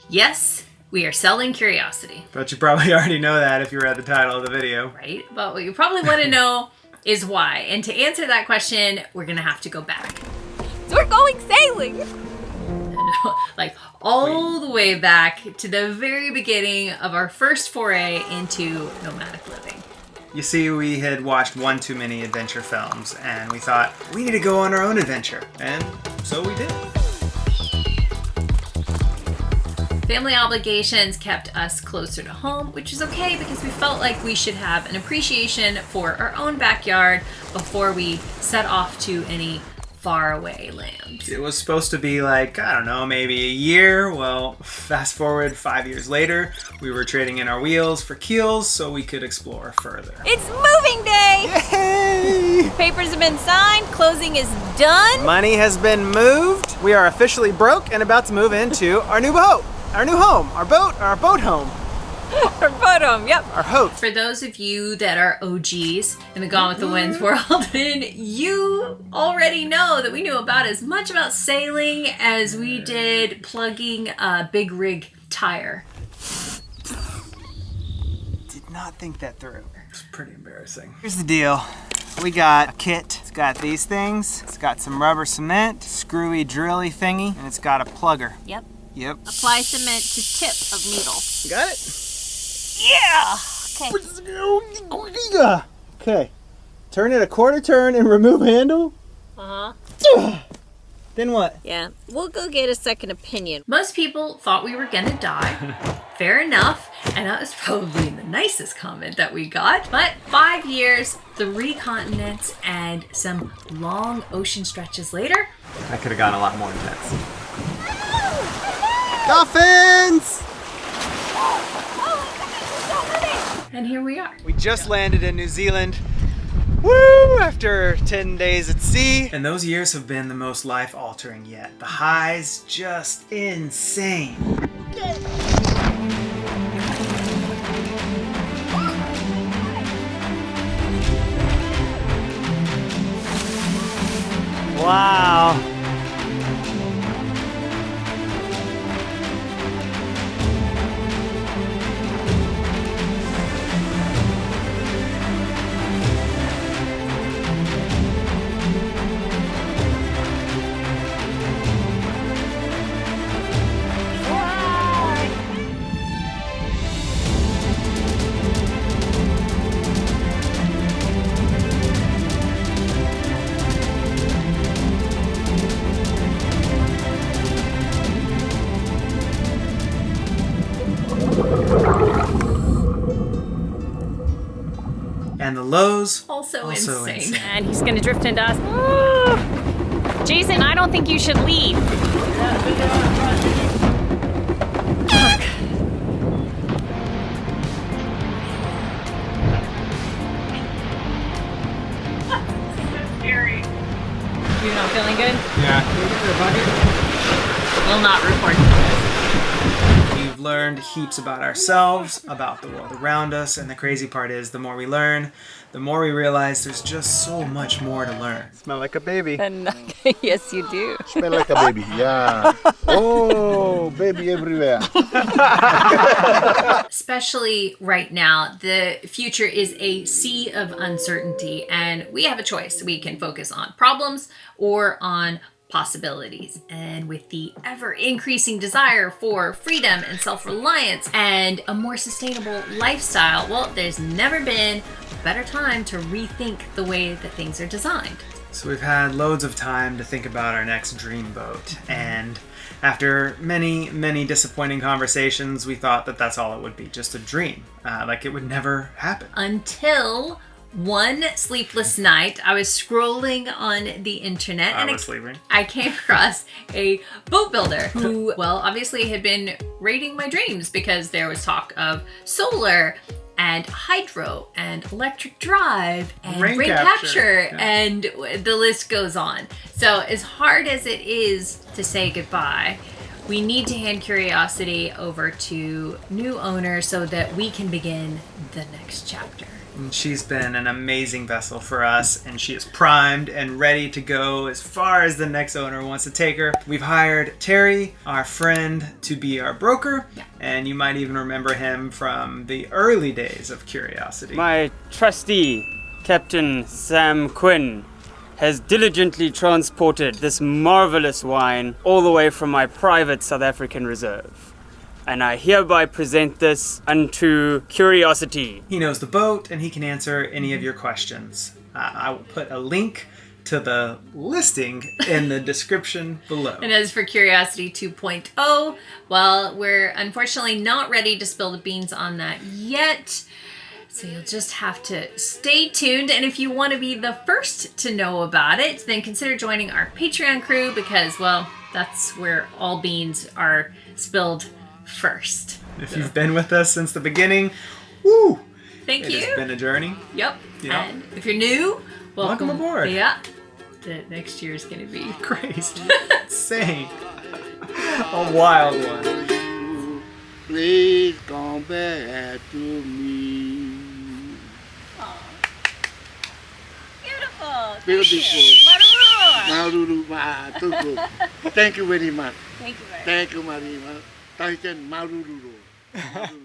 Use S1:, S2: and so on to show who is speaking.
S1: Yes, we are selling curiosity.
S2: But you probably already know that if you read the title of the video.
S1: Right? But what you probably want to know is why. And to answer that question, we're going to have to go back.
S3: So we're going sailing!
S1: Like all the way back to the very beginning of our first foray into nomadic living.
S2: You see, we had watched one too many adventure films, and we thought, we need to go on our own adventure. And so we did.
S1: Family obligations kept us closer to home, which is okay because we felt like we should have an appreciation for our own backyard before we set off to any faraway land.
S2: It was supposed to be like, I don't know, maybe a year. Well, fast forward 5 years later, we were trading in our wheels for keels so we could explore further.
S3: It's moving day!
S2: Yay!
S3: Papers have been signed, closing is done.
S2: Money has been moved. We are officially broke and about to move into our new boat. Our new home, our boat home.
S3: Our boat home, yep.
S2: Our hope.
S1: For those of you that are OGs in the Gone with the Wynns world, then you already know that we knew about as much about sailing as we did plugging a big rig tire.
S2: Did not think that through. It's pretty embarrassing. Here's the deal. We got a kit. It's got these things. It's got some rubber cement, screwy drilly thingy, and it's got a plugger.
S3: Yep.
S2: Yep.
S3: Apply cement to tip of needle.
S2: Got it?
S3: Yeah! Okay.
S2: Okay. Turn it a quarter turn and remove handle.
S3: Uh-huh.
S2: Then what?
S3: Yeah. We'll go get a second opinion.
S1: Most people thought we were gonna die. Fair enough. And that was probably the nicest comment that we got. But 5 years, 3 continents, and some long ocean stretches later.
S2: I could have gotten a lot more intense. Dolphins!
S1: And here we are.
S2: We just landed in New Zealand. Woo! After 10 days at sea. And those years have been the most life-altering yet. The highs, just insane. Wow. And the lows
S1: Also insane.
S3: And he's gonna drift into us. Oh. Jason, I don't think you should leave.
S1: Scary.
S3: You're not feeling good?
S2: Yeah. Can we get to the bucket?
S1: Will not record.
S2: We've learned heaps about ourselves, about the world around us, and the crazy part is the more we learn, the more we realize there's just so much more to learn. Smell like a baby.
S3: And yes, you do.
S4: Smell like a baby, yeah. Oh, baby everywhere.
S1: Especially right now, the future is a sea of uncertainty, and we have a choice. We can focus on problems or on possibilities. And with the ever increasing desire for freedom and self-reliance and a more sustainable lifestyle, well, there's never been a better time to rethink the way that things are designed.
S2: So we've had loads of time to think about our next dream boat, and after many, many disappointing conversations, we thought that that's all it would be, just a dream, like it would never happen.
S1: Until one sleepless night, I was scrolling on the internet and I came across a boat builder who, well, obviously had been rating my dreams because there was talk of solar and hydro and electric drive and rain capture.
S2: Yeah.
S1: And the list goes on. So as hard as it is to say goodbye, we need to hand curiosity over to new owners so that we can begin the next chapter.
S2: And she's been an amazing vessel for us, and she is primed and ready to go as far as the next owner wants to take her. We've hired Terry, our friend, to be our broker, and you might even remember him from the early days of Curiosity.
S5: My trustee, Captain Sam Quinn, has diligently transported this marvelous wine all the way from my private South African reserve. And I hereby present this unto Curiosity.
S2: He knows the boat, and he can answer any of your questions. I will put a link to the listing in the description below.
S1: And as for Curiosity 2.0, well, we're unfortunately not ready to spill the beans on that yet. So you'll just have to stay tuned. And if you want to be the first to know about it, then consider joining our Patreon crew because, well, that's where all beans are spilled first.
S2: If you've been with us since the beginning, woo!
S1: Thank you.
S2: It's been a journey.
S1: Yep.
S2: Yeah.
S1: And if you're new,
S2: Welcome aboard.
S1: Yeah. The next year is going to be
S2: Crazy. Insane. A wild one.
S4: Please come back to me.
S3: Beautiful.
S4: Beautiful.
S3: Maruru.
S4: Maruru ma tuku. Thank you very much.
S3: Thank you very much.
S4: Thank you very much. Thank you, Maruru.